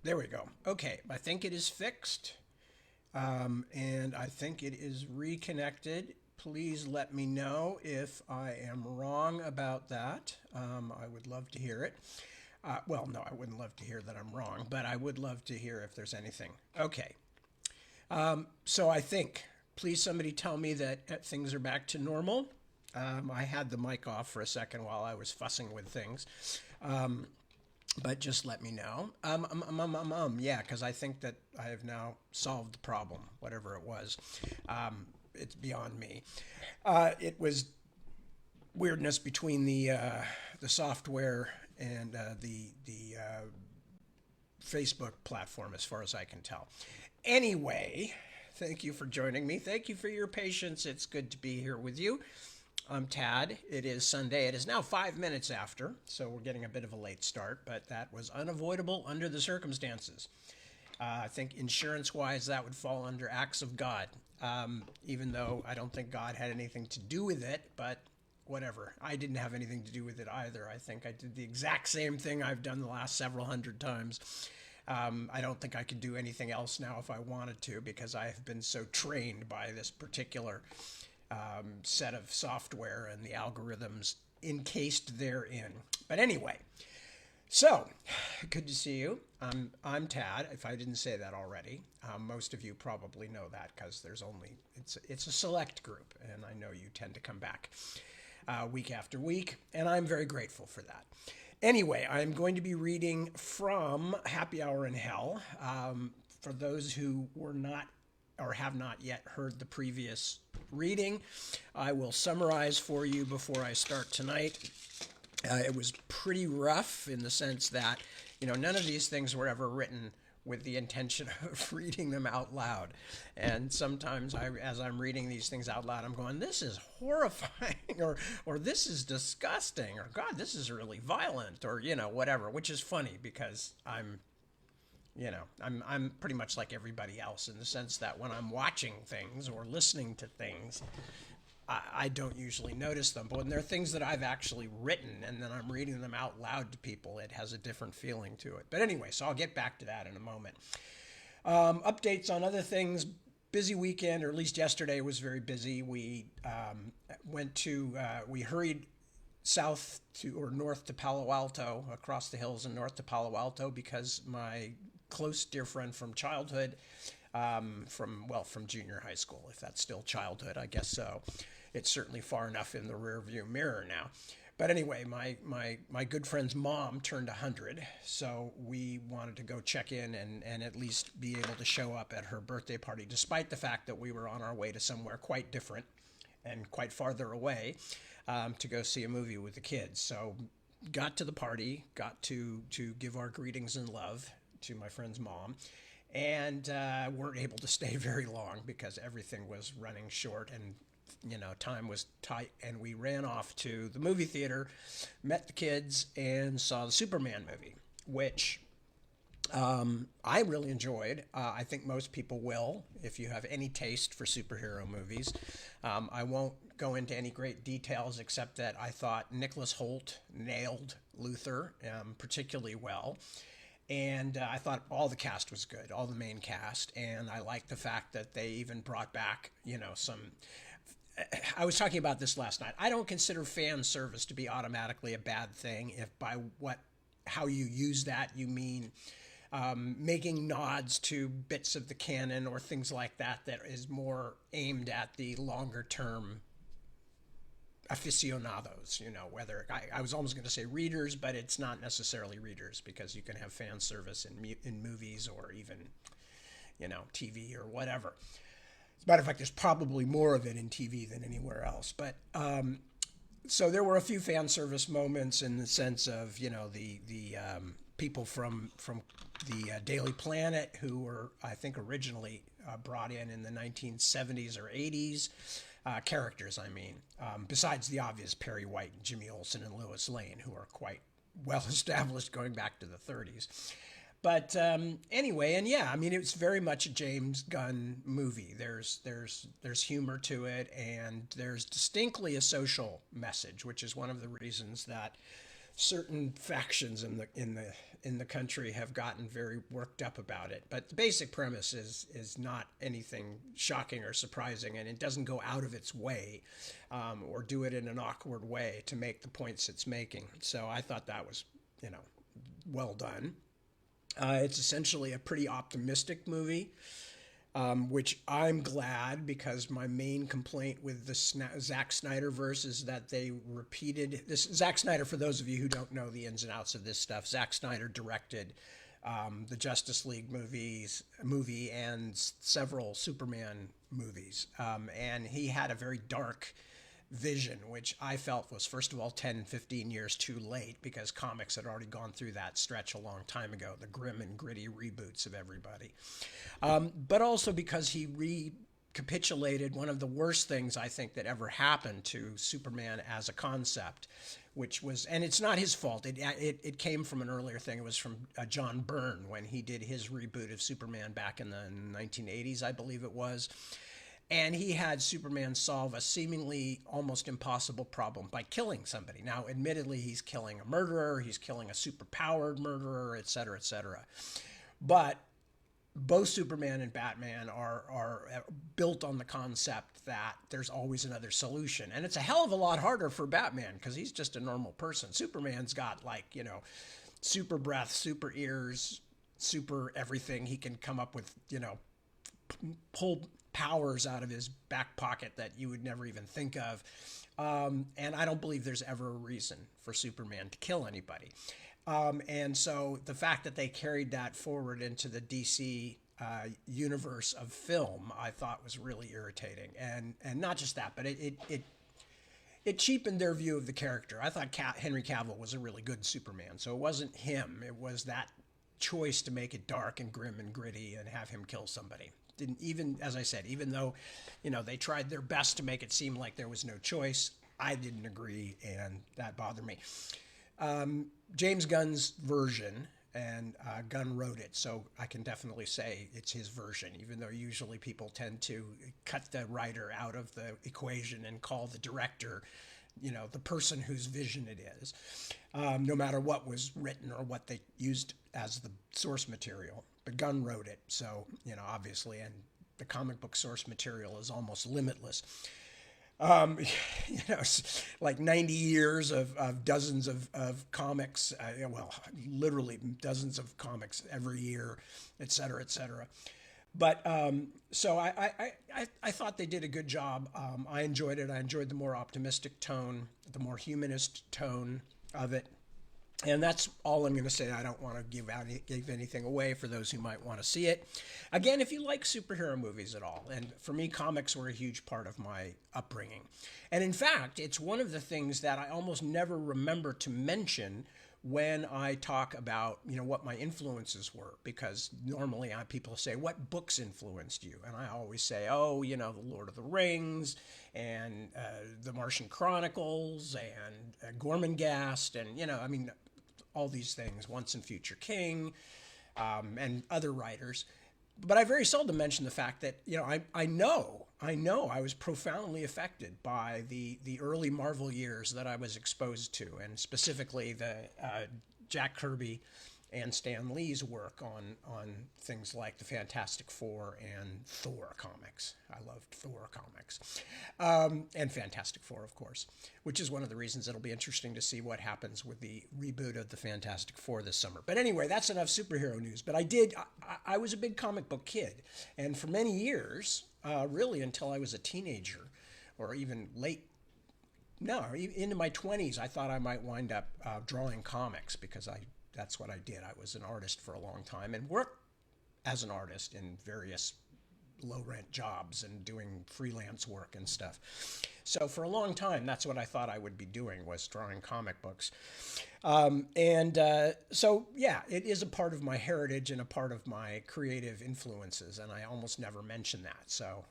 There we go. Okay, I think it is fixed, and I think it is reconnected. Please let me know if I am wrong about that. I would love to hear it. Well, no, I wouldn't love to hear that I'm wrong, but I would love to hear if there's anything. Okay, so I think, please somebody tell me that things are back to normal. I had the mic off for a second while I was fussing with things. But just let me know. Yeah, because I think that I have now solved the problem, whatever it was. It's beyond me. It was weirdness between the software and the Facebook platform, as far as I can tell. Anyway, thank you for joining me. Thank you for your patience. It's good to be here with you. I'm Tad. It is Sunday. It is now 5 minutes after, so we're getting a bit of a late start, but that was unavoidable under the circumstances. I think insurance wise, that would fall under acts of God, even though I don't think God had anything to do with it, but whatever. I didn't have anything to do with it either. I think I did the exact same thing I've done the last several hundred times. I don't think I could do anything else now if I wanted to because I have been so trained by this particular set of software and the algorithms encased therein. But anyway, so good to see you. I'm Tad. If I didn't say that already, most of you probably know that because it's a select group, and I know you tend to come back week after week, and I'm very grateful for that. Anyway, I'm going to be reading from Happy Hour in Hell. For those who were not or have not yet heard the previous reading, I will summarize for you before I start tonight. It was pretty rough in the sense that, none of these things were ever written with the intention of reading them out loud. And sometimes as I'm reading these things out loud, I'm going, this is horrifying, or this is disgusting, or God, this is really violent, or, whatever, which is funny because I'm pretty much like everybody else in the sense that when I'm watching things or listening to things, I don't usually notice them. But when there are things that I've actually written and then I'm reading them out loud to people, it has a different feeling to it. But anyway, so I'll get back to that in a moment. Updates on other things. Busy weekend, or at least yesterday was very busy. We we hurried south to or north to Palo Alto, across the hills and north to Palo Alto, because my close dear friend from childhood, from junior high school, if that's still childhood, I guess so. It's certainly far enough in the rearview mirror now. But anyway, my good friend's mom turned 100, so we wanted to go check in and at least be able to show up at her birthday party, despite the fact that we were on our way to somewhere quite different and quite farther away, to go see a movie with the kids. So got to the party, got to give our greetings and love to my friend's mom, and weren't able to stay very long because everything was running short and time was tight, and we ran off to the movie theater, met the kids, and saw the Superman movie, which I really enjoyed. I think most people will if you have any taste for superhero movies. I won't go into any great details except that I thought Nicholas Hoult nailed Luthor particularly well. And I thought all the cast was good, all the main cast. And I liked the fact that they even brought back, some. I was talking about this last night. I don't consider fan service to be automatically a bad thing if by how you use that you mean making nods to bits of the canon or things like that is more aimed at the longer term aficionados, whether I was almost going to say readers, but it's not necessarily readers because you can have fan service in movies or even, TV or whatever. As a matter of fact, there's probably more of it in TV than anywhere else. But so there were a few fan service moments in the sense of, the people from the Daily Planet who were, I think, originally brought in the 1970s or 80s. Characters, I mean, besides the obvious Perry White and Jimmy Olsen and Lois Lane, who are quite well established going back to the 30s. But anyway, and yeah, I mean, it's very much a James Gunn movie. There's humor to it, and there's distinctly a social message, which is one of the reasons that certain factions in the country have gotten very worked up about it. But the basic premise is not anything shocking or surprising, and it doesn't go out of its way or do it in an awkward way to make the points it's making. So I thought that was, well done. It's essentially a pretty optimistic movie, which I'm glad, because my main complaint with the Zack Snyder verse is that they repeated this. Zack Snyder, for those of you who don't know the ins and outs of this stuff, Zack Snyder directed the Justice League movie and several Superman movies, and he had a very dark vision, which I felt was, first of all, 10, 15 years too late, because comics had already gone through that stretch a long time ago, the grim and gritty reboots of everybody. But also because he recapitulated one of the worst things I think that ever happened to Superman as a concept, which was, and it's not his fault, it came from an earlier thing. It was from John Byrne when he did his reboot of Superman back in the 1980s, I believe it was. And he had Superman solve a seemingly almost impossible problem by killing somebody. Now, admittedly, he's killing a murderer, he's killing a superpowered murderer, et cetera, et cetera. But both Superman and Batman are built on the concept that there's always another solution. And it's a hell of a lot harder for Batman, because he's just a normal person. Superman's got, like, super breath, super ears, super everything. He can come up with, pull powers out of his back pocket that you would never even think of. And I don't believe there's ever a reason for Superman to kill anybody. And so the fact that they carried that forward into the DC universe of film, I thought was really irritating. And not just that, but it cheapened their view of the character. I thought Henry Cavill was a really good Superman. So it wasn't him. It was that choice to make it dark and grim and gritty and have him kill somebody. Didn't even, as I said, even though, they tried their best to make it seem like there was no choice, I didn't agree, and that bothered me. James Gunn's version, and Gunn wrote it, so I can definitely say it's his version, even though usually people tend to cut the writer out of the equation and call the director, the person whose vision it is, no matter what was written or what they used as the source material. But Gunn wrote it, so, obviously, and the comic book source material is almost limitless. Like 90 years of dozens of comics, literally dozens of comics every year, et cetera, et cetera. But so I thought they did a good job. I enjoyed it. I enjoyed the more optimistic tone, the more humanist tone of it. And that's all I'm going to say. I don't want to give anything away for those who might want to see it. Again, if you like superhero movies at all, and for me, comics were a huge part of my upbringing. And in fact, it's one of the things that I almost never remember to mention when I talk about, what my influences were, because normally people say, what books influenced you? And I always say, The Lord of the Rings and the Martian Chronicles and Gormenghast and, all these things, Once and Future King, and other writers. But I very seldom mention the fact that, I know I was profoundly affected by the early Marvel years that I was exposed to, and specifically the Jack Kirby and Stan Lee's work on things like the Fantastic Four and Thor comics. I loved Thor comics. And Fantastic Four, of course, which is one of the reasons it'll be interesting to see what happens with the reboot of the Fantastic Four this summer. But anyway, that's enough superhero news. But I was a big comic book kid. And for many years, really until I was a teenager or even into my 20s, I thought I might wind up drawing comics, because that's what I did. I was an artist for a long time and worked as an artist in various low-rent jobs and doing freelance work and stuff. So for a long time, that's what I thought I would be doing, was drawing comic books. So, yeah, it is a part of my heritage and a part of my creative influences, and I almost never mention that. So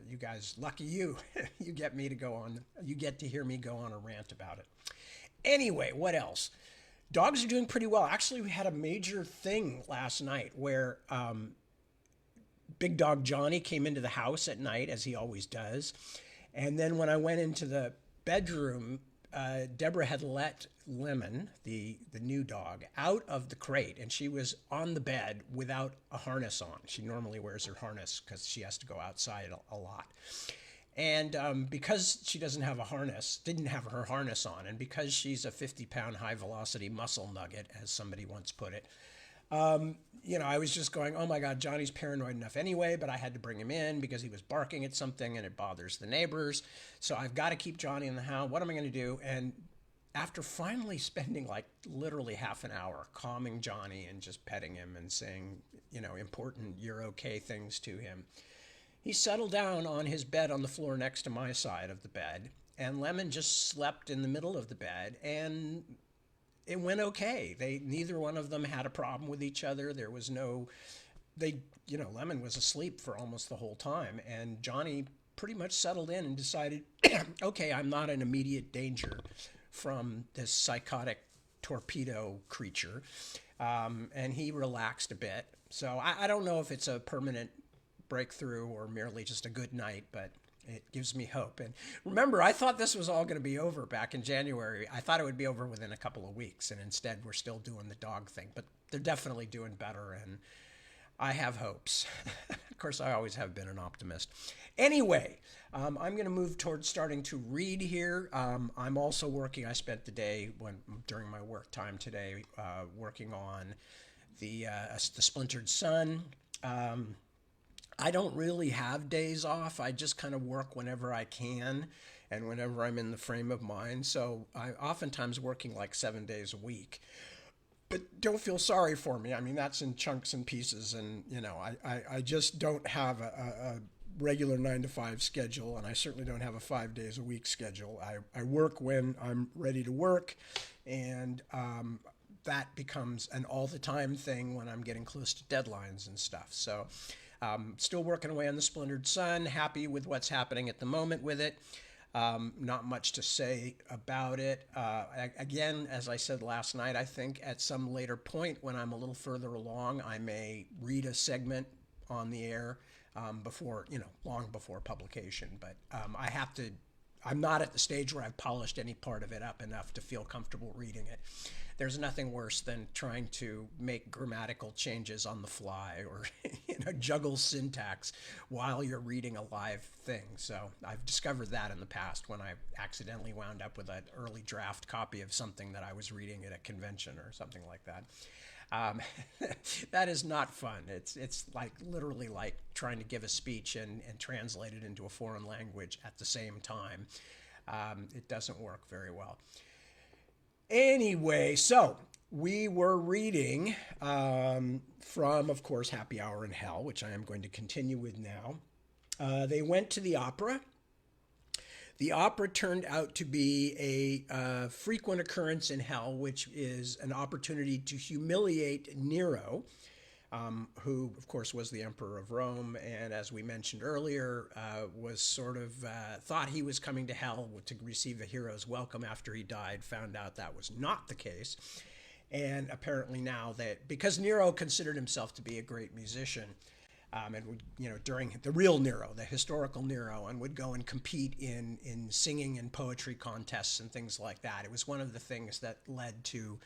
you guys, lucky you, you get to hear me go on a rant about it. Anyway, what else? Dogs are doing pretty well. Actually, we had a major thing last night where Big Dog Johnny came into the house at night, as he always does. And then when I went into the bedroom, Deborah had let Lemon, the new dog, out of the crate, and she was on the bed without a harness on. She normally wears her harness because she has to go outside a lot. And because she doesn't have a harness, didn't have her harness on, and because she's a 50-pound high velocity muscle nugget, as somebody once put it, I was just going, oh my God, Johnny's paranoid enough anyway, but I had to bring him in because he was barking at something and it bothers the neighbors. So I've got to keep Johnny in the house. What am I going to do? And after finally spending like literally half an hour calming Johnny and just petting him and saying, important, you're okay things to him, he settled down on his bed on the floor next to my side of the bed, and Lemon just slept in the middle of the bed, and it went okay. Neither one of them had a problem with each other. There was no, Lemon was asleep for almost the whole time, and Johnny pretty much settled in and decided, okay, I'm not in immediate danger from this psychotic torpedo creature, and he relaxed a bit. So I don't know if it's a permanent breakthrough or merely just a good night, but it gives me hope. And remember, I thought this was all going to be over back in January. I thought it would be over within a couple of weeks, and instead we're still doing the dog thing. But they're definitely doing better, and I have hopes. Of course, I always have been an optimist. Anyway, I'm going to move towards starting to read here. I'm also working. I spent the day during my work time today working on the Splintered Sun. I don't really have days off. I just kind of work whenever I can and whenever I'm in the frame of mind. So I oftentimes working like 7 days a week. But don't feel sorry for me. I mean, that's in chunks and pieces. And, I just don't have a regular 9 to 5 schedule. And I certainly don't have a 5 days a week schedule. I work when I'm ready to work. And that becomes an all the time thing when I'm getting close to deadlines and stuff. So still working away on the Splintered Sun, happy with what's happening at the moment with it. Not much to say about it. Again, as I said last night, I think at some later point when I'm a little further along, I may read a segment on the air before, long before publication. But I'm not at the stage where I've polished any part of it up enough to feel comfortable reading it. There's nothing worse than trying to make grammatical changes on the fly or juggle syntax while you're reading a live thing. So I've discovered that in the past when I accidentally wound up with an early draft copy of something that I was reading at a convention or something like that. That is not fun. It's like literally like trying to give a speech and translate it into a foreign language at the same time. It doesn't work very well. Anyway, so we were reading from, of course, Happy Hour in Hell, which I am going to continue with now. They went to the opera. The opera turned out to be a frequent occurrence in hell, which is an opportunity to humiliate Nero, who, of course, was the emperor of Rome, and as we mentioned earlier, was sort of thought he was coming to hell to receive a hero's welcome after he died, found out that was not the case. And apparently now that, because Nero considered himself to be a great musician, and would, during the real Nero, the historical Nero, and would go and compete in singing and poetry contests and things like that. It was one of the things that led to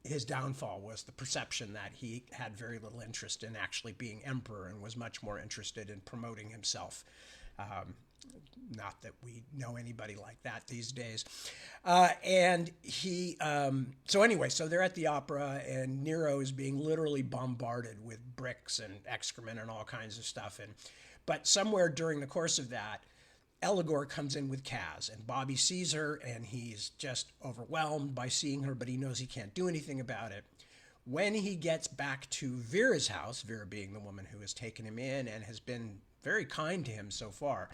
his downfall, was the perception that he had very little interest in actually being emperor and was much more interested in promoting himself. Not that we know anybody like that these days. And he, so they're at the opera, and Nero is being literally bombarded with bricks and excrement and all kinds of stuff. But somewhere during the course of that, Eligor comes in with Kaz, and Bobby sees her, and he's just overwhelmed by seeing her, but he knows he can't do anything about it. When he gets back to Vera's house, Vera being the woman who has taken him in and has been very kind to him so far,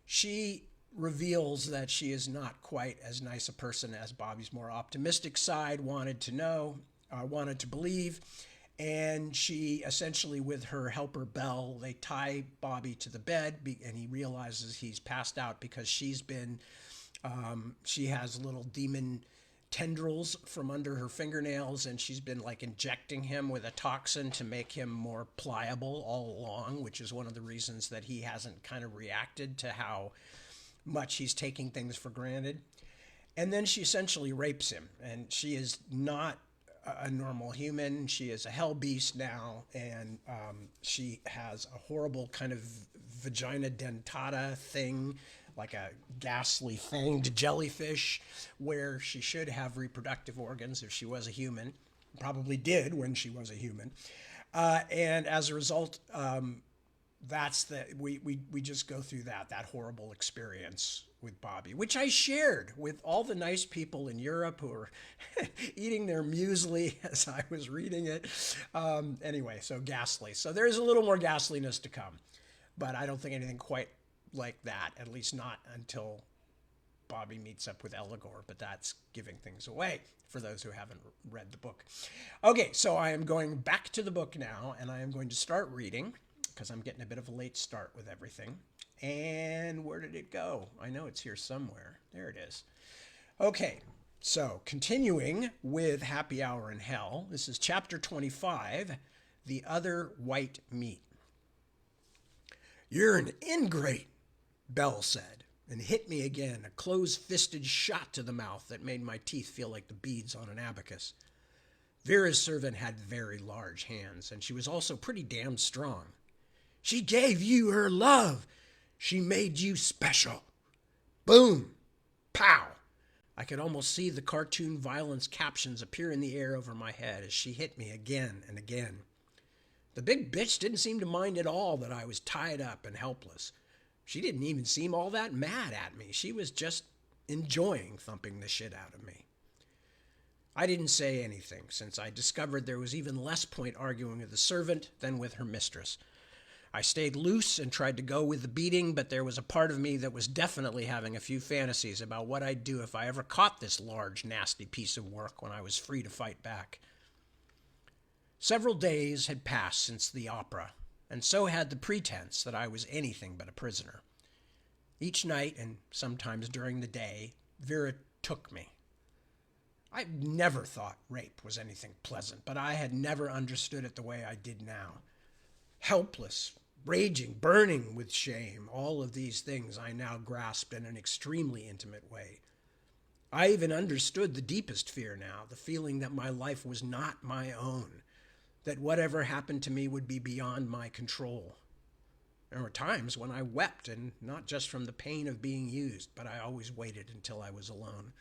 she reveals that she is not quite as nice a person as Bobby's more optimistic side wanted to believe. And she essentially, with her helper Belle, they tie Bobby to the bed, and he realizes he's passed out because she has little demon tendrils from under her fingernails, and she's been like injecting him with a toxin to make him more pliable all along, which is one of the reasons that he hasn't kind of reacted to how much he's taking things for granted. And then she essentially rapes him, and she is not a normal human. She is a hell beast now, and she has a horrible kind of vagina dentata thing, like a ghastly fanged jellyfish, where she should have reproductive organs if she was a human. Probably did when she was a human. And as a result, that's the we just go through that horrible experience with Bobby, which I shared with all the nice people in Europe who were eating their muesli as I was reading it. Anyway, so ghastly. So there's a little more ghastliness to come, but I don't think anything quite like that, at least not until Bobby meets up with Eligor, but that's giving things away for those who haven't read the book. Okay, so I am going back to the book now, and I am going to start reading because I'm getting a bit of a late start with everything. And where did it go? I know it's here somewhere. There it is. Okay, so continuing with Happy Hour in Hell, this is chapter 25, The Other White Meat. "You're an ingrate," Bell said, and hit me again, a close-fisted shot to the mouth that made my teeth feel like the beads on an abacus. Vera's servant had very large hands, and she was also pretty damn strong. "She gave you her love. She made you special." Boom! Pow! I could almost see the cartoon violence captions appear in the air over my head as she hit me again and again. The big bitch didn't seem to mind at all that I was tied up and helpless. She didn't even seem all that mad at me. She was just enjoying thumping the shit out of me. I didn't say anything, since I discovered there was even less point arguing with the servant than with her mistress. I stayed loose and tried to go with the beating, but there was a part of me that was definitely having a few fantasies about what I'd do if I ever caught this large, nasty piece of work when I was free to fight back. Several days had passed since the opera, and so had the pretense that I was anything but a prisoner. Each night, and sometimes during the day, Vera took me. I never thought rape was anything pleasant, but I had never understood it the way I did now. Helpless, raging, burning with shame, all of these things I now grasped in an extremely intimate way. I even understood the deepest fear now, the feeling that my life was not my own, that whatever happened to me would be beyond my control. There were times when I wept, and not just from the pain of being used, but I always waited until I was alone.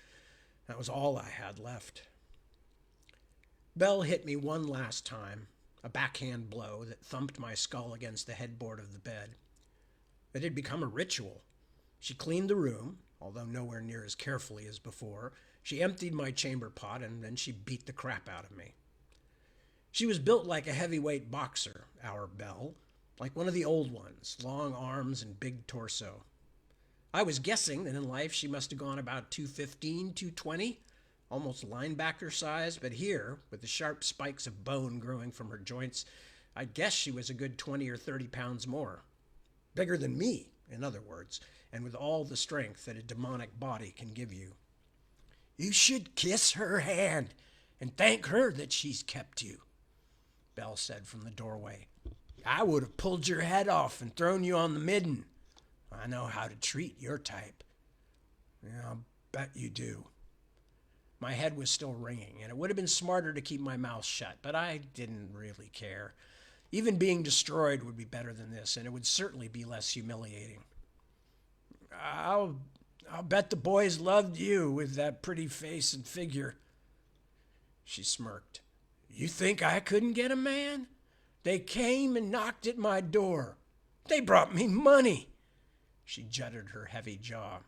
That was all I had left. Bell hit me one last time, a backhand blow that thumped my skull against the headboard of the bed. It had become a ritual. She cleaned the room, although nowhere near as carefully as before. She emptied my chamber pot, and then she beat the crap out of me. She was built like a heavyweight boxer, our Belle, like one of the old ones, long arms and big torso. I was guessing that in life she must have gone about 215, 220, almost linebacker size, but here, with the sharp spikes of bone growing from her joints, I'd guess she was a good 20 or 30 pounds more. Bigger than me, in other words, and with all the strength that a demonic body can give you. "You should kiss her hand and thank her that she's kept you," Bell said from the doorway. "I would have pulled your head off and thrown you on the midden. I know how to treat your type." "Yeah, I'll bet you do." My head was still ringing, and it would have been smarter to keep my mouth shut, but I didn't really care. Even being destroyed would be better than this, and it would certainly be less humiliating. I'll bet the boys loved you with that pretty face and figure." She smirked. "You think I couldn't get a man? They came and knocked at my door. They brought me money." She jutted her heavy jaw.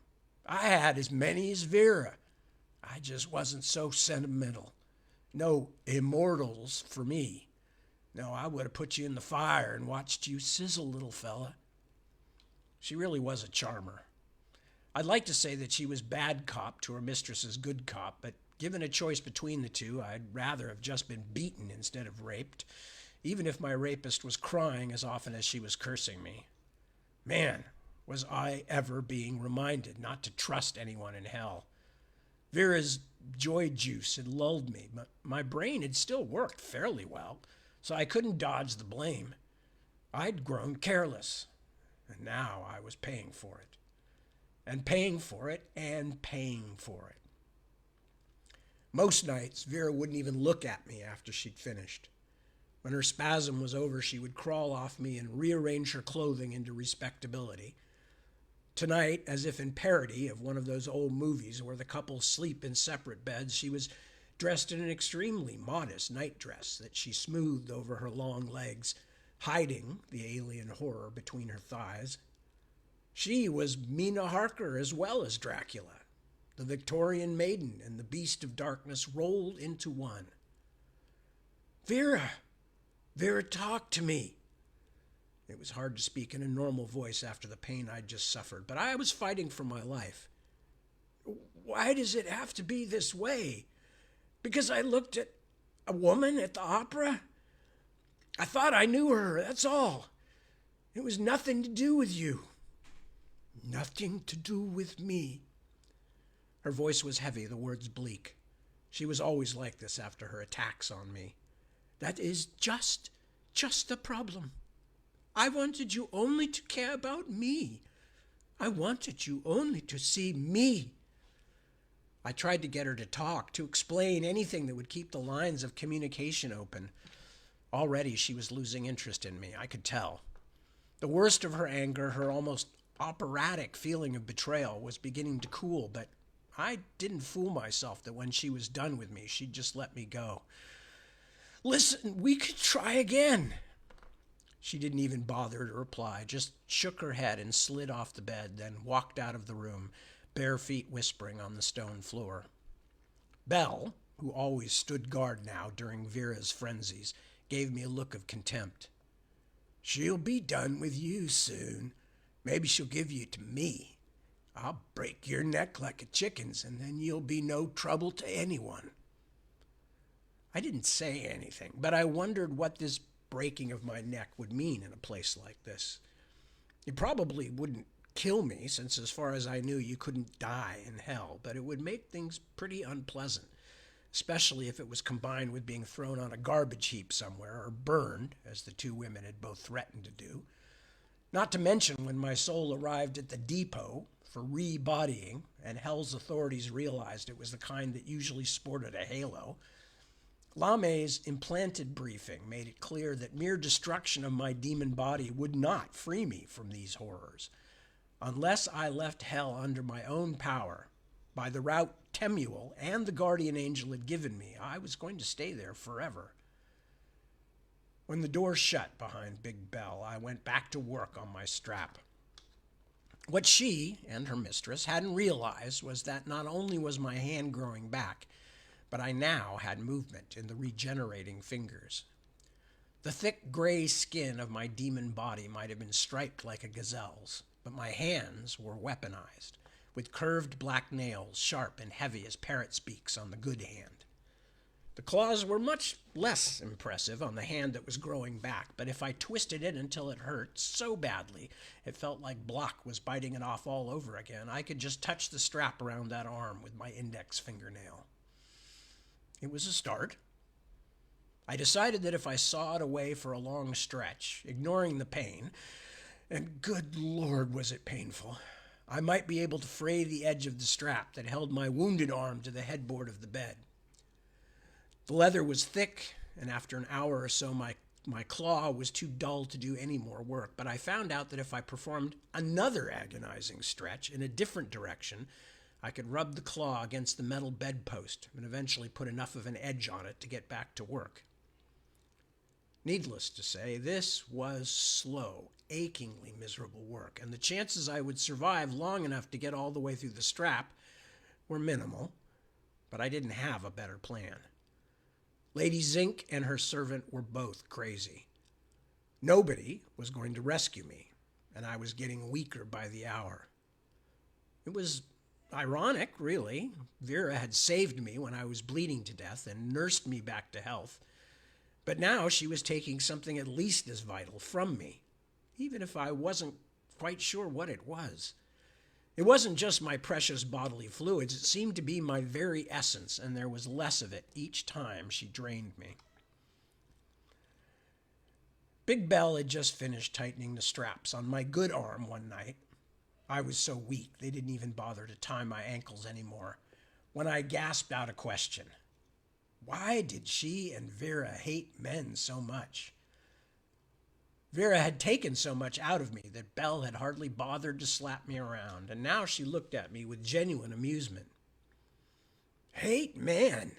"I had as many as Vera. I just wasn't so sentimental. No immortals for me. No, I would have put you in the fire and watched you sizzle, little fella." She really was a charmer. I'd like to say that she was bad cop to her mistress's good cop, but given a choice between the two, I'd rather have just been beaten instead of raped, even if my rapist was crying as often as she was cursing me. Man, was I ever being reminded not to trust anyone in hell. Vera's joy juice had lulled me, but my brain had still worked fairly well, so I couldn't dodge the blame. I'd grown careless, and now I was paying for it. And paying for it, and paying for it. Most nights, Vera wouldn't even look at me after she'd finished. When her spasm was over, she would crawl off me and rearrange her clothing into respectability. Tonight, as if in parody of one of those old movies where the couple sleep in separate beds, she was dressed in an extremely modest nightdress that she smoothed over her long legs, hiding the alien horror between her thighs. She was Mina Harker as well as Dracula. The Victorian maiden and the beast of darkness rolled into one. Vera! Vera, talk to me! It was hard to speak in a normal voice after the pain I'd just suffered, but I was fighting for my life. Why does it have to be this way? Because I looked at a woman at the opera? I thought I knew her, that's all. It was nothing to do with you. Nothing to do with me. Her voice was heavy, the words bleak. She was always like this after her attacks on me. That is just the problem. I wanted you only to care about me. I wanted you only to see me. I tried to get her to talk, to explain anything that would keep the lines of communication open. Already she was losing interest in me, I could tell. The worst of her anger, her almost operatic feeling of betrayal, was beginning to cool, but I didn't fool myself that when she was done with me, she'd just let me go. Listen, we could try again. She didn't even bother to reply, just shook her head and slid off the bed, then walked out of the room, bare feet whispering on the stone floor. Belle, who always stood guard now during Vera's frenzies, gave me a look of contempt. She'll be done with you soon. Maybe she'll give you to me. I'll break your neck like a chicken's, and then you'll be no trouble to anyone. I didn't say anything, but I wondered what this breaking of my neck would mean in a place like this. It probably wouldn't kill me, since as far as I knew you couldn't die in hell, but it would make things pretty unpleasant, especially if it was combined with being thrown on a garbage heap somewhere or burned, as the two women had both threatened to do. Not to mention when my soul arrived at the depot for re-bodying and hell's authorities realized it was the kind that usually sported a halo. Lame's implanted briefing made it clear that mere destruction of my demon body would not free me from these horrors. Unless I left hell under my own power, by the route Temuel and the guardian angel had given me, I was going to stay there forever. When the door shut behind Big Belle, I went back to work on my strap. What she and her mistress hadn't realized was that not only was my hand growing back, but I now had movement in the regenerating fingers. The thick gray skin of my demon body might have been striped like a gazelle's, but my hands were weaponized, with curved black nails, sharp and heavy as parrot's beaks on the good hand. The claws were much less impressive on the hand that was growing back, but if I twisted it until it hurt so badly it felt like Block was biting it off all over again, I could just touch the strap around that arm with my index fingernail. It was a start. I decided that if I sawed away for a long stretch, ignoring the pain, and good Lord was it painful, I might be able to fray the edge of the strap that held my wounded arm to the headboard of the bed. The leather was thick, and after an hour or so my claw was too dull to do any more work, but I found out that if I performed another agonizing stretch in a different direction, I could rub the claw against the metal bedpost and eventually put enough of an edge on it to get back to work. Needless to say, this was slow, achingly miserable work, and the chances I would survive long enough to get all the way through the strap were minimal, but I didn't have a better plan. Lady Zink and her servant were both crazy. Nobody was going to rescue me, and I was getting weaker by the hour. It was ironic, really. Vera had saved me when I was bleeding to death and nursed me back to health. But now she was taking something at least as vital from me, even if I wasn't quite sure what it was. It wasn't just my precious bodily fluids. It seemed to be my very essence, and there was less of it each time she drained me. Big Belle had just finished tightening the straps on my good arm one night. I was so weak they didn't even bother to tie my ankles anymore when I gasped out a question. Why did she and Vera hate men so much? Vera had taken so much out of me that Belle had hardly bothered to slap me around, and now she looked at me with genuine amusement. Hate men?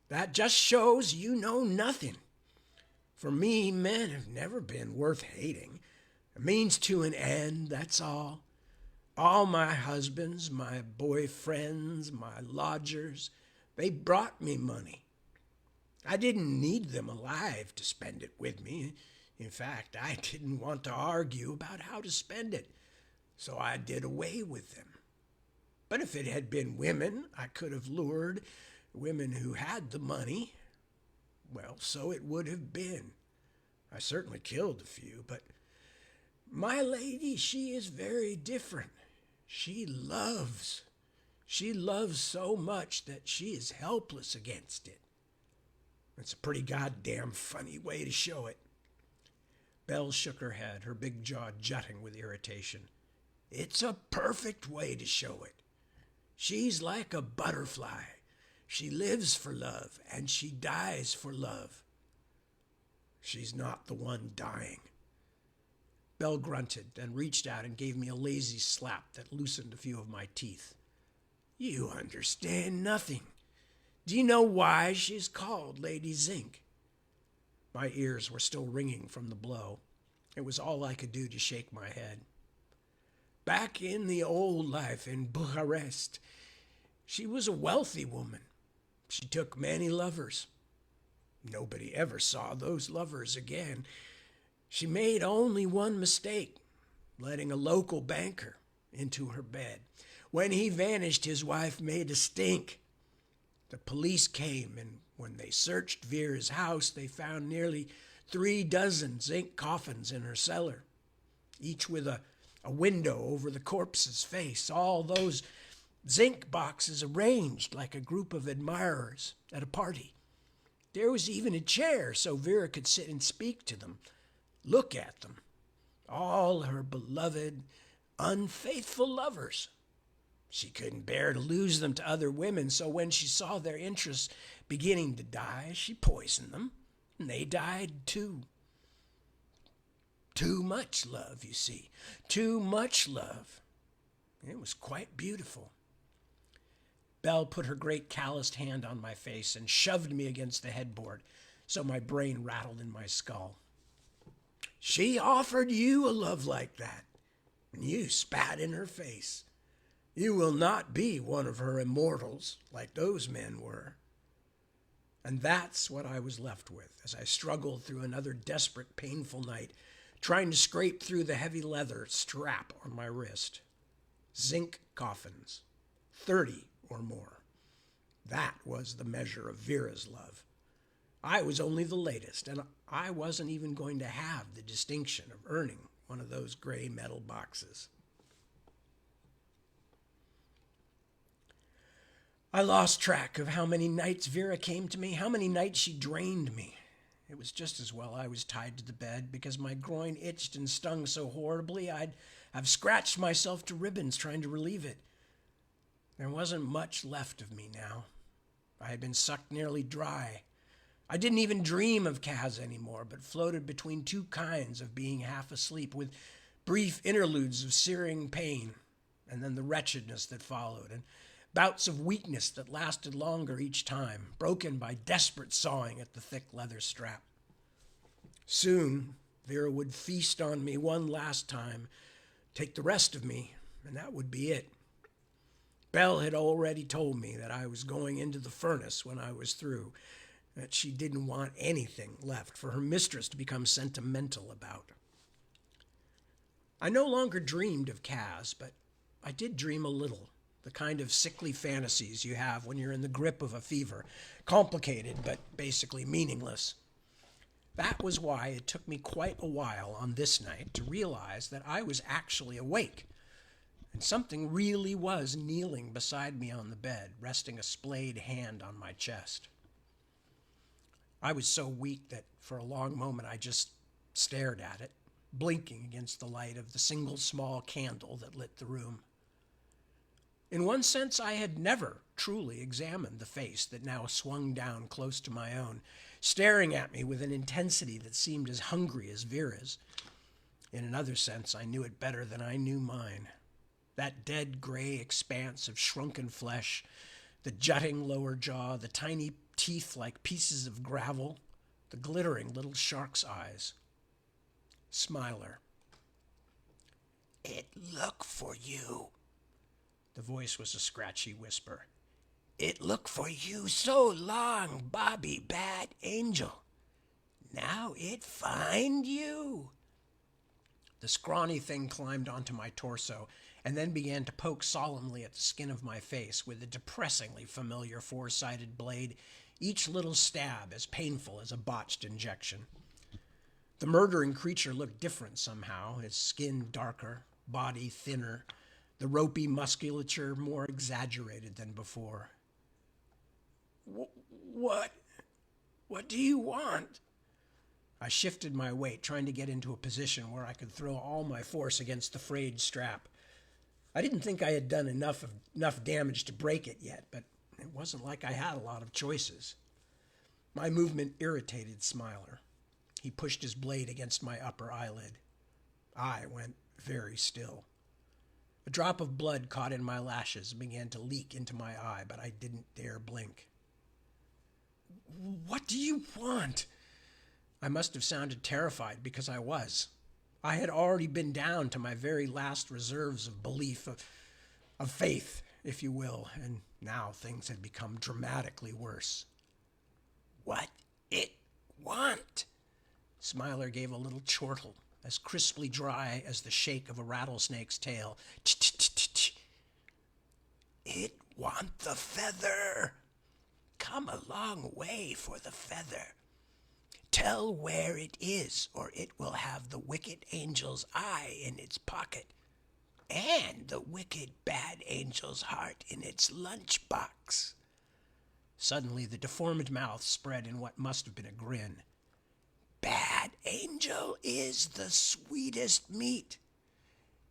That just shows you know nothing. For me, men have never been worth hating. A means to an end, that's all. All my husbands, my boyfriends, my lodgers, they brought me money. I didn't need them alive to spend it with me. In fact, I didn't want to argue about how to spend it, so I did away with them. But if it had been women, I could have lured women who had the money. Well, so it would have been. I certainly killed a few, but my lady, she is very different. She loves. She loves so much that she is helpless against it. It's a pretty goddamn funny way to show it. Belle shook her head, her big jaw jutting with irritation. It's a perfect way to show it. She's like a butterfly. She lives for love, and she dies for love. She's not the one dying. Belle grunted and reached out and gave me a lazy slap that loosened a few of my teeth. You understand nothing. Do you know why she's called Lady Zinc? My ears were still ringing from the blow. It was all I could do to shake my head. Back in the old life in Bucharest, she was a wealthy woman. She took many lovers. Nobody ever saw those lovers again. She made only one mistake, letting a local banker into her bed. When he vanished, his wife made a stink. The police came, and when they searched Vera's house, they found nearly 36 zinc coffins in her cellar, each with a window over the corpse's face. All those zinc boxes arranged like a group of admirers at a party. There was even a chair so Vera could sit and speak to them, look at them. All her beloved, unfaithful lovers. She couldn't bear to lose them to other women, so when she saw their interest beginning to die, she poisoned them, and they died too. Too much love, you see. Too much love. It was quite beautiful. Belle put her great calloused hand on my face and shoved me against the headboard, so my brain rattled in my skull. She offered you a love like that, and you spat in her face. You will not be one of her immortals like those men were. And that's what I was left with as I struggled through another desperate, painful night, trying to scrape through the heavy leather strap on my wrist. Zinc coffins, 30 or more. That was the measure of Vera's love. I was only the latest, and I wasn't even going to have the distinction of earning one of those gray metal boxes. I lost track of how many nights Vera came to me, how many nights she drained me. It was just as well I was tied to the bed, because my groin itched and stung so horribly I'd have scratched myself to ribbons trying to relieve it. There wasn't much left of me now. I had been sucked nearly dry. I didn't even dream of Kaz anymore, but floated between two kinds of being half asleep, with brief interludes of searing pain, and then the wretchedness that followed, and bouts of weakness that lasted longer each time, broken by desperate sawing at the thick leather strap. Soon, Vera would feast on me one last time, take the rest of me, and that would be it. Belle had already told me that I was going into the furnace when I was through, that she didn't want anything left for her mistress to become sentimental about. I no longer dreamed of Kaz, but I did dream a little. The kind of sickly fantasies you have when you're in the grip of a fever. Complicated, but basically meaningless. That was why it took me quite a while on this night to realize that I was actually awake, and something really was kneeling beside me on the bed, resting a splayed hand on my chest. I was so weak that for a long moment I just stared at it, blinking against the light of the single small candle that lit the room. In one sense, I had never truly examined the face that now swung down close to my own, staring at me with an intensity that seemed as hungry as Vera's. In another sense, I knew it better than I knew mine. That dead gray expanse of shrunken flesh, the jutting lower jaw, the tiny teeth like pieces of gravel, the glittering little shark's eyes. Smiler. "It look for you." The voice was a scratchy whisper. "It look for you so long, Bobby Bad Angel. Now it find you." The scrawny thing climbed onto my torso and then began to poke solemnly at the skin of my face with a depressingly familiar four-sided blade, each little stab as painful as a botched injection. The murdering creature looked different somehow, his skin darker, body thinner, the ropey musculature more exaggerated than before. What do you want?" I shifted my weight, trying to get into a position where I could throw all my force against the frayed strap. I didn't think I had done enough damage to break it yet, but it wasn't like I had a lot of choices. My movement irritated Smiler. He pushed his blade against my upper eyelid. I went very still. A drop of blood caught in my lashes and began to leak into my eye, but I didn't dare blink. "What do you want?" I must have sounded terrified, because I was. I had already been down to my very last reserves of belief, of faith, if you will, and now things had become dramatically worse. "What it want?" Smiler gave a little chortle, as crisply dry as the shake of a rattlesnake's tail. "Ch-ch-ch-ch-ch. It want the feather. Come a long way for the feather. Tell where it is, or it will have the wicked angel's eye in its pocket, and the wicked bad angel's heart in its lunchbox." Suddenly the deformed mouth spread in what must have been a grin. "Bad angel is the sweetest meat.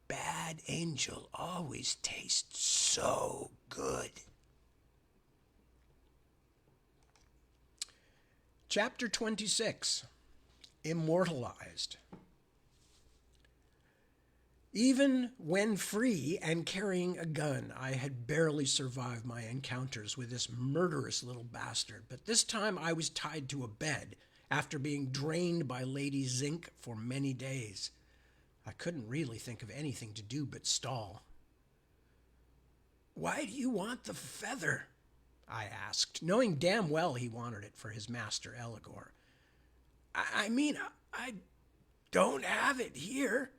Bad angel always tastes so good." Chapter 26. Immortalized. Even when free and carrying a gun, I had barely survived my encounters with this murderous little bastard, but this time I was tied to a bed after being drained by Lady Zinc for many days. I couldn't really think of anything to do but stall. "Why do you want the feather?" I asked, knowing damn well he wanted it for his master, Eligor. I mean, I don't have it here.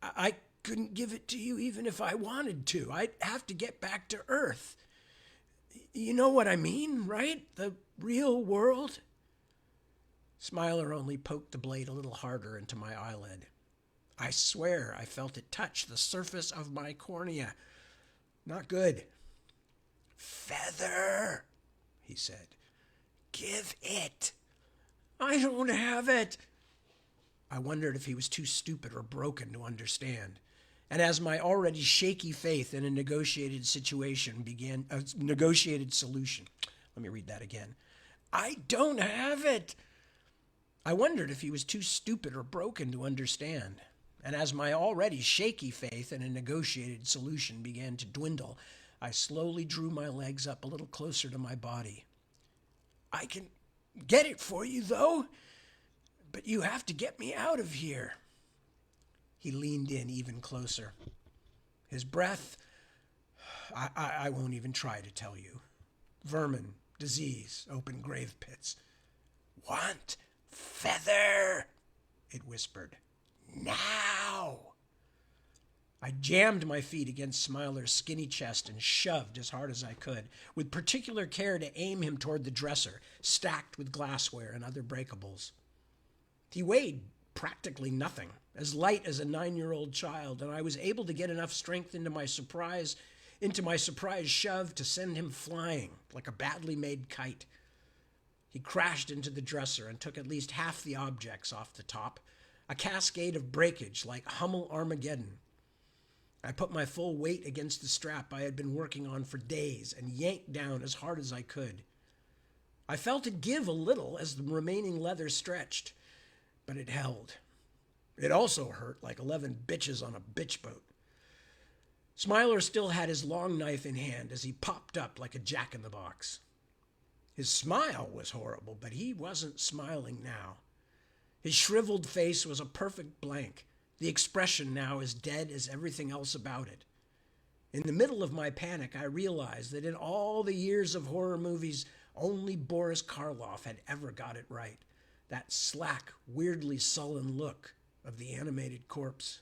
I couldn't give it to you even if I wanted to. I'd have to get back to Earth. You know what I mean, right? The real world." Smiler only poked the blade a little harder into my eyelid. I swear I felt it touch the surface of my cornea. Not good. "Feather," he said. "Give it." "I don't have it." I wondered if he was too stupid or broken to understand. And as my already shaky faith in a negotiated solution. Let me read that again. "I don't have it." I wondered if he was too stupid or broken to understand. And as my already shaky faith in a negotiated solution began to dwindle, I slowly drew my legs up a little closer to my body. "I can get it for you, though, but you have to get me out of here." He leaned in even closer. His breath, I won't even try to tell you. Vermin, disease, open grave pits. "Want feather," it whispered. "Now." I jammed my feet against Smiler's skinny chest and shoved as hard as I could, with particular care to aim him toward the dresser, stacked with glassware and other breakables. He weighed practically nothing, as light as a 9-year-old child, and I was able to get enough strength into my surprise shove to send him flying like a badly made kite. He crashed into the dresser and took at least half the objects off the top, a cascade of breakage like Hummel Armageddon. I put my full weight against the strap I had been working on for days and yanked down as hard as I could. I felt it give a little as the remaining leather stretched, but it held. It also hurt like 11 bitches on a bitch boat. Smiler still had his long knife in hand as he popped up like a jack-in-the-box. His smile was horrible, but he wasn't smiling now. His shriveled face was a perfect blank, the expression now as dead as everything else about it. In the middle of my panic, I realized that in all the years of horror movies, only Boris Karloff had ever got it right. That slack, weirdly sullen look of the animated corpse.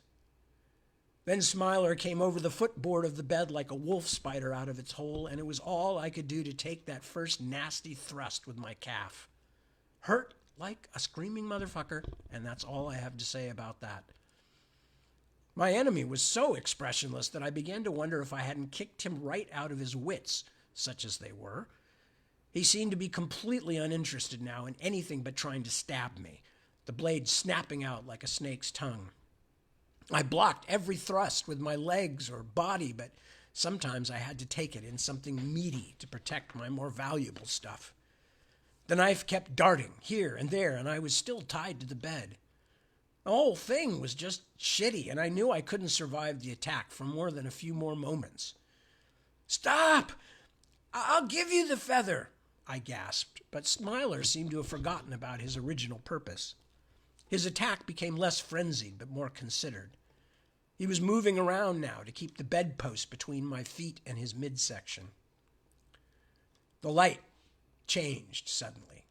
Then Smiler came over the footboard of the bed like a wolf spider out of its hole, and it was all I could do to take that first nasty thrust with my calf. Hurt like a screaming motherfucker, and that's all I have to say about that. My enemy was so expressionless that I began to wonder if I hadn't kicked him right out of his wits, such as they were. He seemed to be completely uninterested now in anything but trying to stab me, the blade snapping out like a snake's tongue. I blocked every thrust with my legs or body, but sometimes I had to take it in something meaty to protect my more valuable stuff. The knife kept darting here and there, and I was still tied to the bed. The whole thing was just shitty, and I knew I couldn't survive the attack for more than a few more moments. "Stop! I'll give you the feather," I gasped, but Smiler seemed to have forgotten about his original purpose. His attack became less frenzied, but more considered. He was moving around now to keep the bedpost between my feet and his midsection. The light changed suddenly,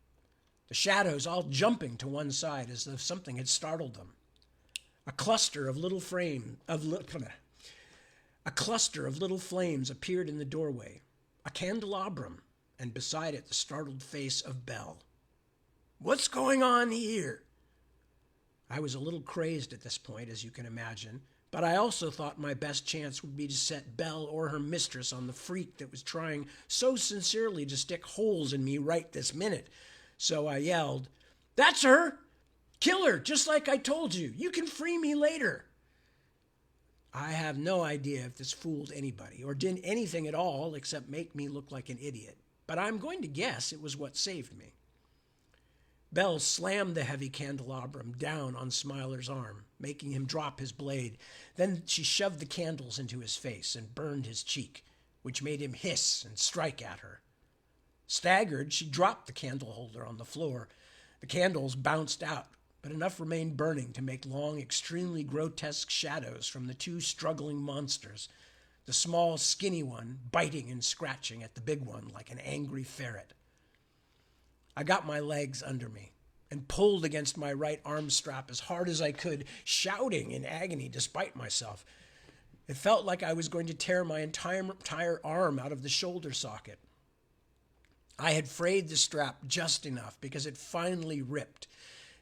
the shadows all jumping to one side as though something had startled them. A cluster of little flames appeared in the doorway, a candelabrum, and beside it the startled face of Belle. "What's going on here?" I was a little crazed at this point, as you can imagine, but I also thought my best chance would be to set Belle or her mistress on the freak that was trying so sincerely to stick holes in me right this minute. So I yelled, "That's her! Kill her, just like I told you! You can free me later!" I have no idea if this fooled anybody or did anything at all except make me look like an idiot, but I'm going to guess it was what saved me. Belle slammed the heavy candelabrum down on Smiler's arm, making him drop his blade. Then she shoved the candles into his face and burned his cheek, which made him hiss and strike at her. Staggered, she dropped the candle holder on the floor. The candles bounced out, but enough remained burning to make long, extremely grotesque shadows from the two struggling monsters, the small, skinny one biting and scratching at the big one like an angry ferret. I got my legs under me and pulled against my right arm strap as hard as I could, shouting in agony despite myself. It felt like I was going to tear my entire arm out of the shoulder socket. I had frayed the strap just enough because it finally ripped,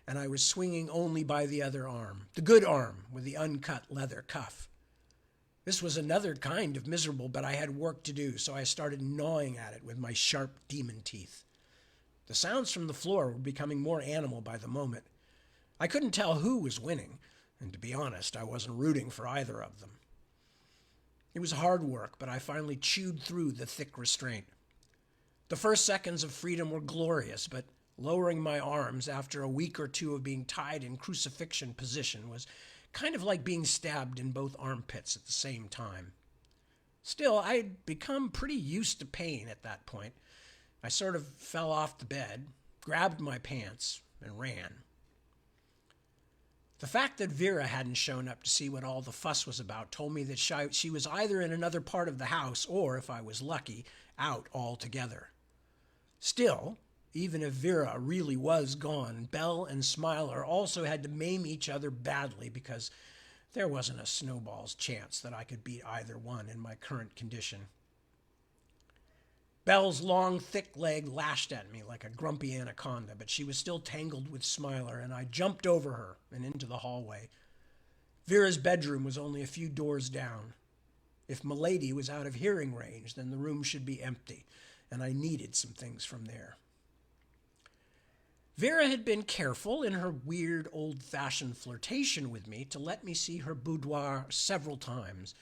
and I was swinging only by the other arm, the good arm with the uncut leather cuff. This was another kind of miserable, but I had work to do, so I started gnawing at it with my sharp demon teeth. The sounds from the floor were becoming more animal by the moment. I couldn't tell who was winning, and to be honest, I wasn't rooting for either of them. It was hard work, but I finally chewed through the thick restraint. The first seconds of freedom were glorious, but lowering my arms after a week or two of being tied in crucifixion position was kind of like being stabbed in both armpits at the same time. Still, I'd become pretty used to pain at that point. I sort of fell off the bed, grabbed my pants, and ran. The fact that Vera hadn't shown up to see what all the fuss was about told me that she was either in another part of the house or, if I was lucky, out altogether. Still, even if Vera really was gone, Belle and Smiler also had to maim each other badly because there wasn't a snowball's chance that I could beat either one in my current condition. Belle's long, thick leg lashed at me like a grumpy anaconda, but she was still tangled with Smiler, and I jumped over her and into the hallway. Vera's bedroom was only a few doors down. If Milady was out of hearing range, then the room should be empty, and I needed some things from there. Vera had been careful in her weird, old-fashioned flirtation with me to let me see her boudoir several times,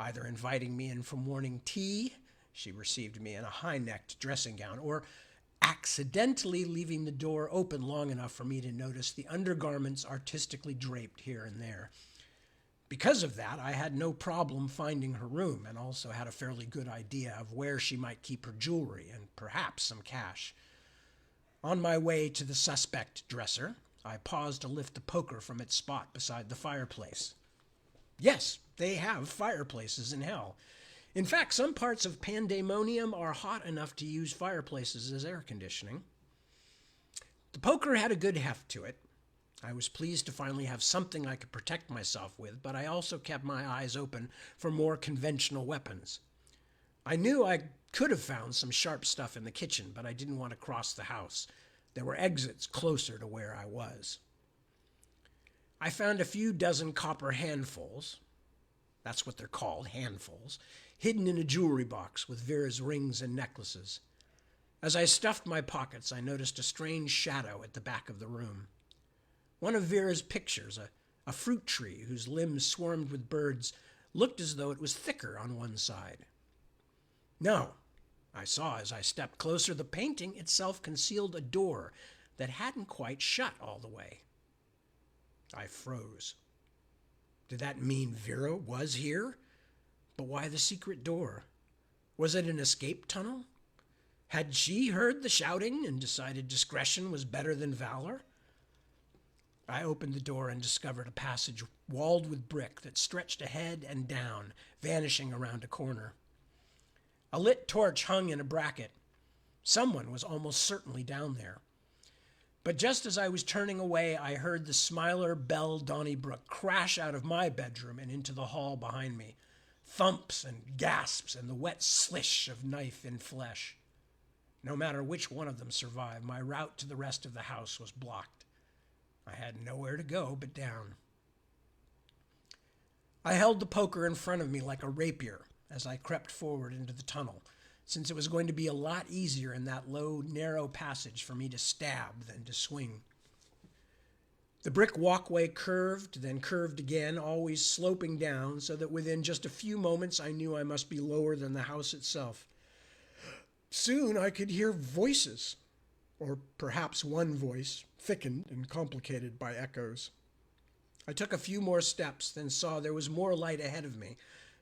either inviting me in for morning tea — she received me in a high-necked dressing gown — or accidentally leaving the door open long enough for me to notice the undergarments artistically draped here and there. Because of that, I had no problem finding her room, and also had a fairly good idea of where she might keep her jewelry and perhaps some cash. On my way to the suspect dresser, I paused to lift the poker from its spot beside the fireplace. Yes, they have fireplaces in hell. In fact, some parts of Pandemonium are hot enough to use fireplaces as air conditioning. The poker had a good heft to it. I was pleased to finally have something I could protect myself with, but I also kept my eyes open for more conventional weapons. I knew I could have found some sharp stuff in the kitchen, but I didn't want to cross the house. There were exits closer to where I was. I found a few dozen copper handfuls — that's what they're called, handfuls — hidden in a jewelry box with Vera's rings and necklaces. As I stuffed my pockets, I noticed a strange shadow at the back of the room. One of Vera's pictures, a fruit tree whose limbs swarmed with birds, looked as though it was thicker on one side. No, I saw as I stepped closer, the painting itself concealed a door that hadn't quite shut all the way. I froze. Did that mean Vera was here? But why the secret door? Was it an escape tunnel? Had she heard the shouting and decided discretion was better than valor? I opened the door and discovered a passage walled with brick that stretched ahead and down, vanishing around a corner. A lit torch hung in a bracket. Someone was almost certainly down there. But just as I was turning away, I heard the Smiler Belle Donnybrook crash out of my bedroom and into the hall behind me. Thumps and gasps and the wet slish of knife in flesh. No matter which one of them survived, my route to the rest of the house was blocked. I had nowhere to go but down. I held the poker in front of me like a rapier as I crept forward into the tunnel, since it was going to be a lot easier in that low, narrow passage for me to stab than to swing. The brick walkway curved, then curved again, always sloping down, so that within just a few moments I knew I must be lower than the house itself. Soon I could hear voices, or perhaps one voice, thickened and complicated by echoes. I took a few more steps, then saw there was more light ahead of me,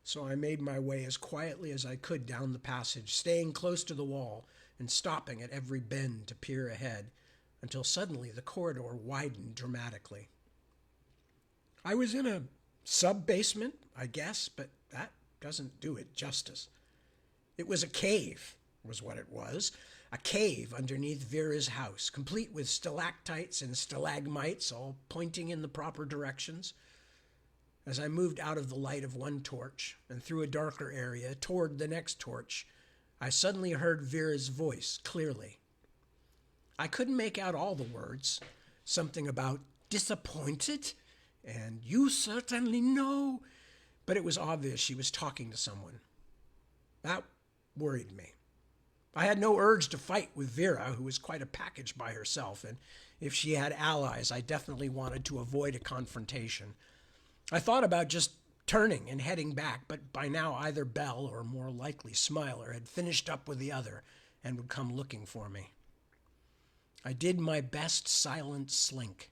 so I made my way as quietly as I could down the passage, staying close to the wall and stopping at every bend to peer ahead, until suddenly the corridor widened dramatically. I was in a sub-basement, I guess, but that doesn't do it justice. It was a cave, was what it was. A cave underneath Vera's house, complete with stalactites and stalagmites, all pointing in the proper directions. As I moved out of the light of one torch and through a darker area toward the next torch, I suddenly heard Vera's voice clearly. I couldn't make out all the words. Something about disappointed and you certainly know, but it was obvious she was talking to someone. That worried me. I had no urge to fight with Vera, who was quite a package by herself, and if she had allies, I definitely wanted to avoid a confrontation. I thought about just turning and heading back, but by now either Belle, or more likely Smiler, had finished up with the other and would come looking for me. I did my best silent slink.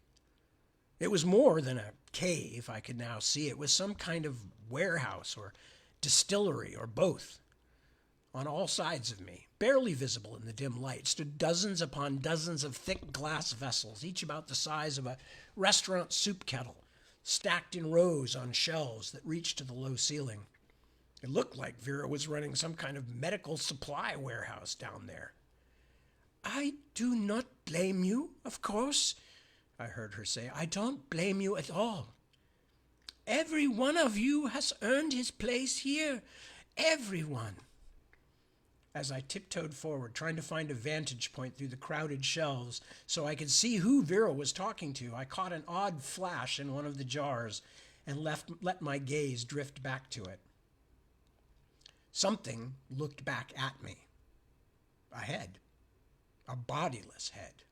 It was more than a cave, I could now see. It was some kind of warehouse or distillery or both. On all sides of me, barely visible in the dim light, stood dozens upon dozens of thick glass vessels, each about the size of a restaurant soup kettle, stacked in rows on shelves that reached to the low ceiling. It looked like Vera was running some kind of medical supply warehouse down there. "I do not blame you, of course," I heard her say. "I don't blame you at all. Every one of you has earned his place here. Everyone." As I tiptoed forward, trying to find a vantage point through the crowded shelves so I could see who Vera was talking to, I caught an odd flash in one of the jars and let my gaze drift back to it. Something looked back at me. A head. A bodiless head.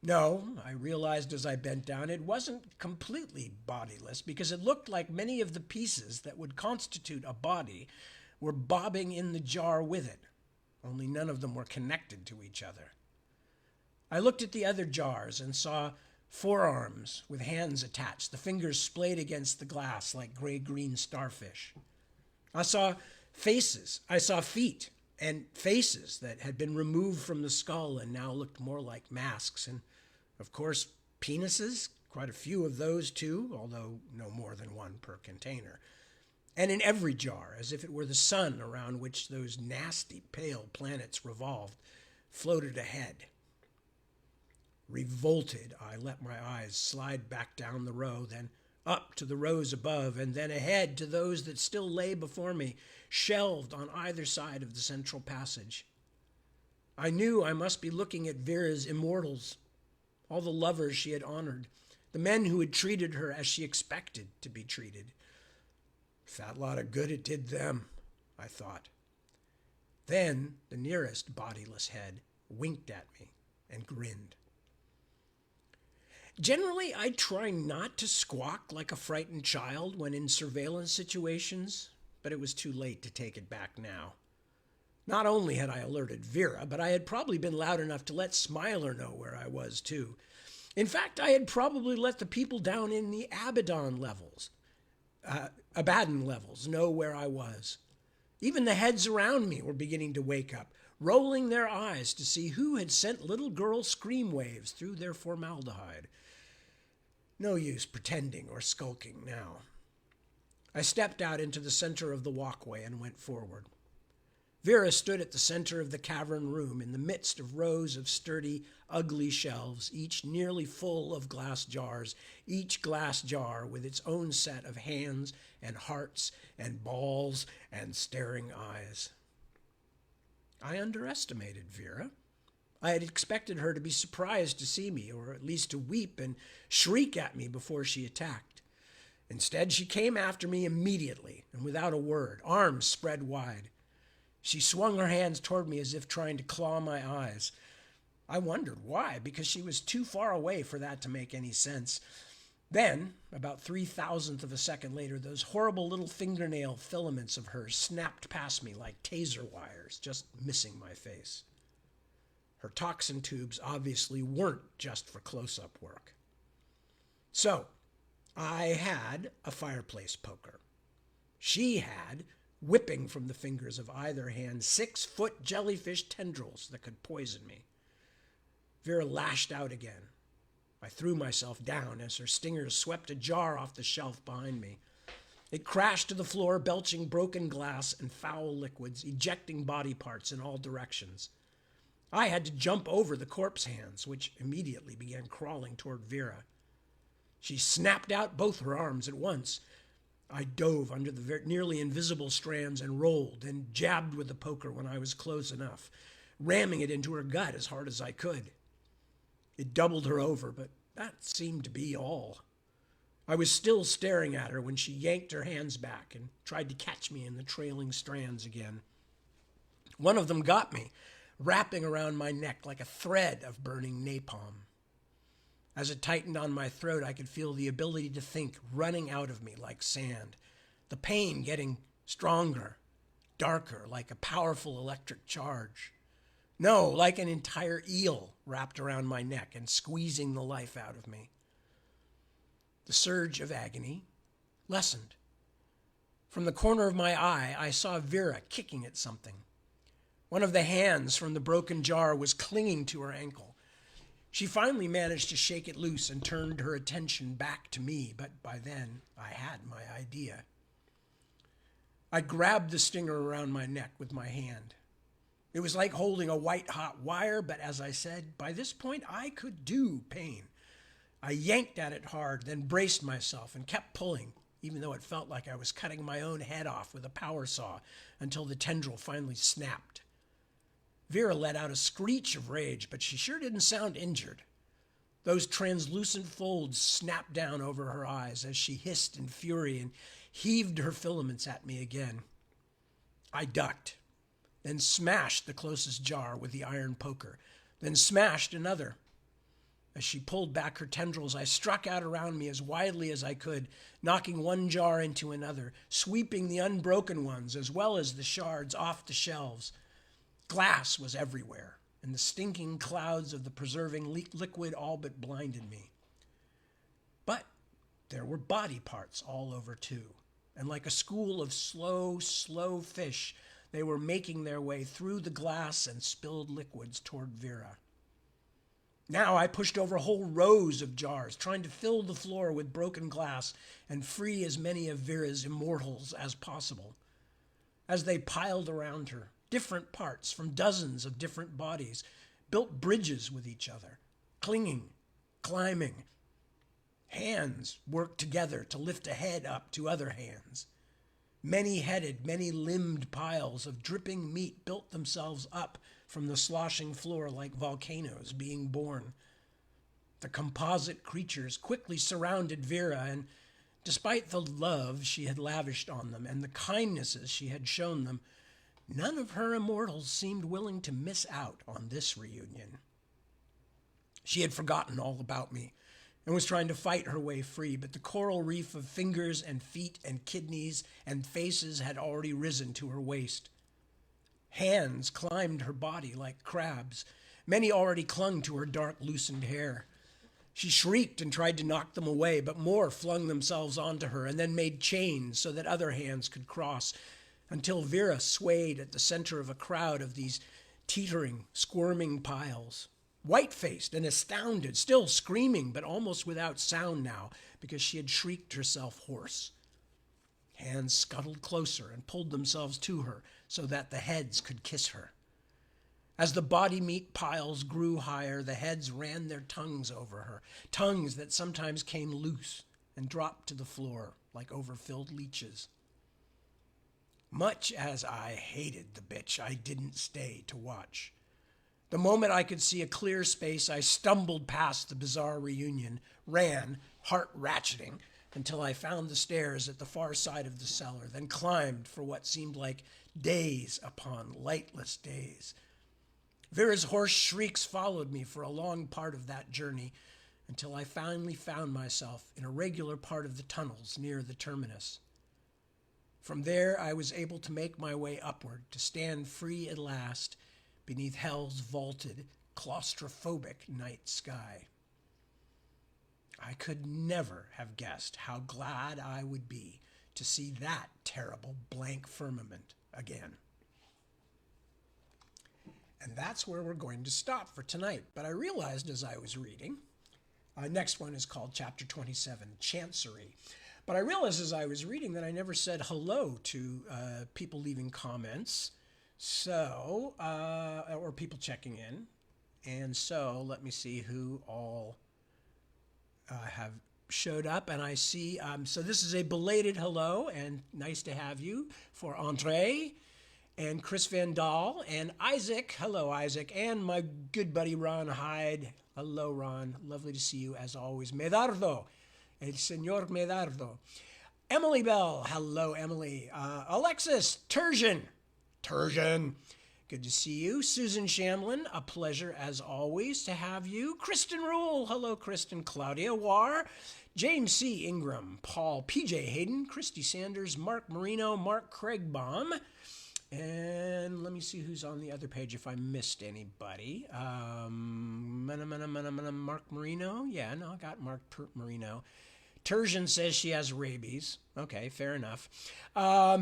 No, I realized as I bent down it wasn't completely bodiless because it looked like many of the pieces that would constitute a body were bobbing in the jar with it, only none of them were connected to each other. I looked at the other jars and saw forearms with hands attached, the fingers splayed against the glass like gray-green starfish. I saw faces. I saw feet and faces that had been removed from the skull and now looked more like masks. And, of course, penises, quite a few of those too, although no more than one per container. And in every jar, as if it were the sun around which those nasty, pale planets revolved, floated a head. Revolted, I let my eyes slide back down the row, then up to the rows above, and then ahead to those that still lay before me, shelved on either side of the central passage. I knew I must be looking at Vera's immortals, all the lovers she had honored, the men who had treated her as she expected to be treated. Fat lot of good it did them, I thought. Then the nearest bodiless head winked at me and grinned. Generally, I try not to squawk like a frightened child when in surveillance situations, but it was too late to take it back now. Not only had I alerted Vera, but I had probably been loud enough to let Smiler know where I was, too. In fact, I had probably let the people down in the Abaddon levels know where I was. Even the heads around me were beginning to wake up, rolling their eyes to see who had sent little girl scream waves through their formaldehyde. No use pretending or skulking now. I stepped out into the center of the walkway and went forward. Vera stood at the center of the cavern room in the midst of rows of sturdy, ugly shelves, each nearly full of glass jars, each glass jar with its own set of hands and hearts and balls and staring eyes. I underestimated Vera. I had expected her to be surprised to see me, or at least to weep and shriek at me before she attacked. Instead, she came after me immediately and without a word, arms spread wide. She swung her hands toward me as if trying to claw my eyes. I wondered why, because she was too far away for that to make any sense. Then, about 3,000th of a second later, those horrible little fingernail filaments of hers snapped past me like taser wires, just missing my face. Her toxin tubes obviously weren't just for close-up work. So, I had a fireplace poker. She had, whipping from the fingers of either hand, 6-foot jellyfish tendrils that could poison me. Vera lashed out again. I threw myself down as her stingers swept a jar off the shelf behind me. It crashed to the floor, belching broken glass and foul liquids, ejecting body parts in all directions. I had to jump over the corpse hands, which immediately began crawling toward Vera. She snapped out both her arms at once. I dove under the nearly invisible strands and rolled, and jabbed with the poker when I was close enough, ramming it into her gut as hard as I could. It doubled her over, but that seemed to be all. I was still staring at her when she yanked her hands back and tried to catch me in the trailing strands again. One of them got me, wrapping around my neck like a thread of burning napalm. As it tightened on my throat, I could feel the ability to think running out of me like sand, the pain getting stronger, darker, like a powerful electric charge. No, like an entire eel wrapped around my neck and squeezing the life out of me. The surge of agony lessened. From the corner of my eye, I saw Vera kicking at something. One of the hands from the broken jar was clinging to her ankle. She finally managed to shake it loose and turned her attention back to me, but by then I had my idea. I grabbed the stinger around my neck with my hand. It was like holding a white-hot wire, but as I said, by this point I could do pain. I yanked at it hard, then braced myself and kept pulling, even though it felt like I was cutting my own head off with a power saw, until the tendril finally snapped. Vera let out a screech of rage, but she sure didn't sound injured. Those translucent folds snapped down over her eyes as she hissed in fury and heaved her filaments at me again. I ducked, then smashed the closest jar with the iron poker, then smashed another. As she pulled back her tendrils, I struck out around me as widely as I could, knocking one jar into another, sweeping the unbroken ones as well as the shards off the shelves. Glass was everywhere, and the stinking clouds of the preserving liquid all but blinded me. But there were body parts all over too, and like a school of slow fish, they were making their way through the glass and spilled liquids toward Vera. Now I pushed over whole rows of jars, trying to fill the floor with broken glass and free as many of Vera's immortals as possible. As they piled around her, different parts from dozens of different bodies built bridges with each other, clinging, climbing. Hands worked together to lift a head up to other hands. Many-headed, many-limbed piles of dripping meat built themselves up from the sloshing floor like volcanoes being born. The composite creatures quickly surrounded Vera, and despite the love she had lavished on them and the kindnesses she had shown them, none of her immortals seemed willing to miss out on this reunion. She had forgotten all about me and was trying to fight her way free, but the coral reef of fingers and feet and kidneys and faces had already risen to her waist. Hands climbed her body like crabs. Many already clung to her dark, loosened hair. She shrieked and tried to knock them away, but more flung themselves onto her and then made chains so that other hands could cross, until Vera swayed at the center of a crowd of these teetering, squirming piles. White-faced and astounded, still screaming, but almost without sound now, because she had shrieked herself hoarse. Hands scuttled closer and pulled themselves to her so that the heads could kiss her. As the body meat piles grew higher, the heads ran their tongues over her, tongues that sometimes came loose and dropped to the floor like overfilled leeches. Much as I hated the bitch, I didn't stay to watch. The moment I could see a clear space, I stumbled past the bizarre reunion, ran, heart ratcheting, until I found the stairs at the far side of the cellar, then climbed for what seemed like days upon lightless days. Vera's hoarse shrieks followed me for a long part of that journey, until I finally found myself in a regular part of the tunnels near the terminus. From there, I was able to make my way upward, to stand free at last beneath hell's vaulted, claustrophobic night sky. I could never have guessed how glad I would be to see that terrible blank firmament again. And that's where we're going to stop for tonight. But I realized as I was reading, next one is called Chapter 27, Chancery. But I realized as I was reading that I never said hello to people leaving comments, so or people checking in. And so let me see who all have showed up. And I see, so this is a belated hello, and nice to have you for Andre and Chris Van Dahl and Isaac. Hello, Isaac. And my good buddy Ron Hyde. Hello, Ron. Lovely to see you as always. Medardo. El Señor Medardo. Emily Bell. Hello, Emily. Alexis Turgeon. Good to see you. Susan Shamlin. A pleasure as always to have you. Kristen Rule. Hello, Kristen. Claudia War. James C. Ingram. Paul P.J. Hayden. Christy Sanders. Mark Marino. Mark Craigbaum. And let me see who's on the other page if I missed anybody. Mark Marino. Yeah, no, I got Mark Marino. Turgeon says she has rabies. Okay, fair enough. All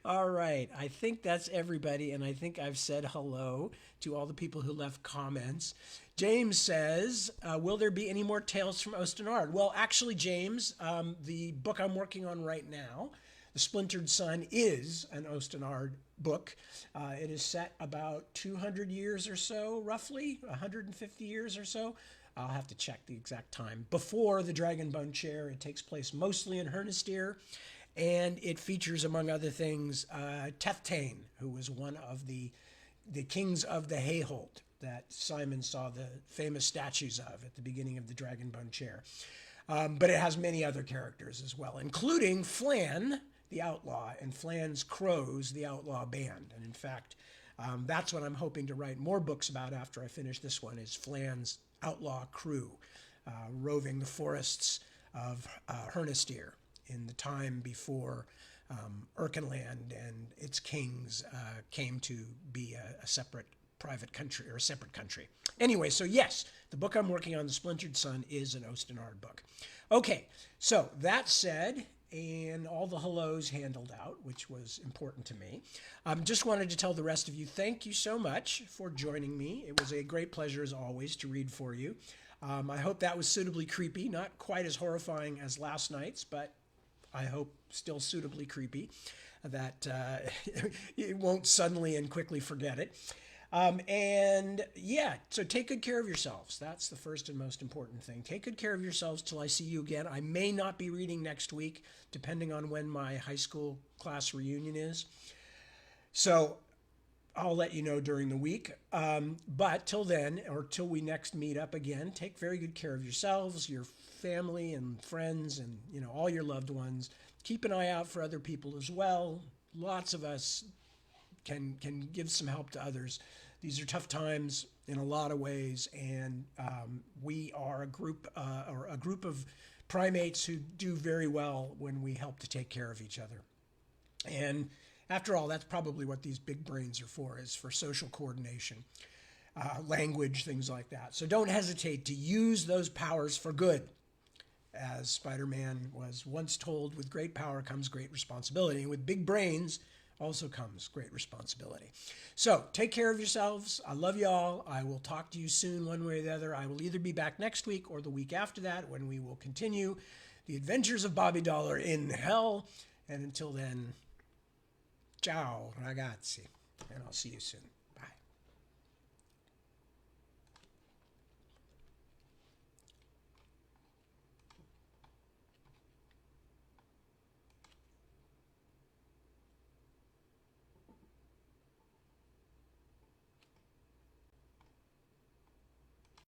right. I think that's everybody, and I think I've said hello to all the people who left comments. James says, will there be any more Tales from Ostenard? Well, actually, James, the book I'm working on right now, The Splintered Sun, is an Ostenard book. It is set about 200 years or so, roughly, 150 years or so. I'll have to check the exact time. Before the Dragonbone Chair, it takes place mostly in Hernistir, and it features, among other things, Teftain, who was one of the kings of the Hayholt that Simon saw the famous statues of at the beginning of the Dragonbone Chair. But it has many other characters as well, including Flann, the outlaw, and Flann's Crows, the outlaw band. And in fact, That's what I'm hoping to write more books about after I finish this one, is Flan's outlaw crew, roving the forests of Hernisteer in the time before Erkenland and its kings came to be a separate private country, or a separate country. Anyway, so yes, the book I'm working on, The Splintered Sun, is an Ostenard book. Okay, so that said, and all the hellos handled out, which was important to me, just wanted to tell the rest of you, thank you so much for joining me. It was a great pleasure, as always, to read for you. I hope that was suitably creepy, not quite as horrifying as last night's, but I hope still suitably creepy, that you won't suddenly and quickly forget it. And yeah, so take good care of yourselves. That's the first and most important thing. Take good care of yourselves till I see you again. I may not be reading next week, depending on when my high school class reunion is. So I'll let you know during the week. But till then, or till we next meet up again, take very good care of yourselves, your family and friends, and all your loved ones. Keep an eye out for other people as well. Lots of us can give some help to others. These are tough times in a lot of ways, and we are a group of primates who do very well when we help to take care of each other. And after all, that's probably what these big brains are for, is for social coordination, language, things like that. So don't hesitate to use those powers for good. As Spider-Man was once told, with great power comes great responsibility. And with big brains also comes great responsibility. So take care of yourselves. I love you all. I will talk to you soon, one way or the other. I will either be back next week or the week after that, when we will continue the adventures of Bobby Dollar in hell. And until then, ciao, ragazzi. And I'll see you soon.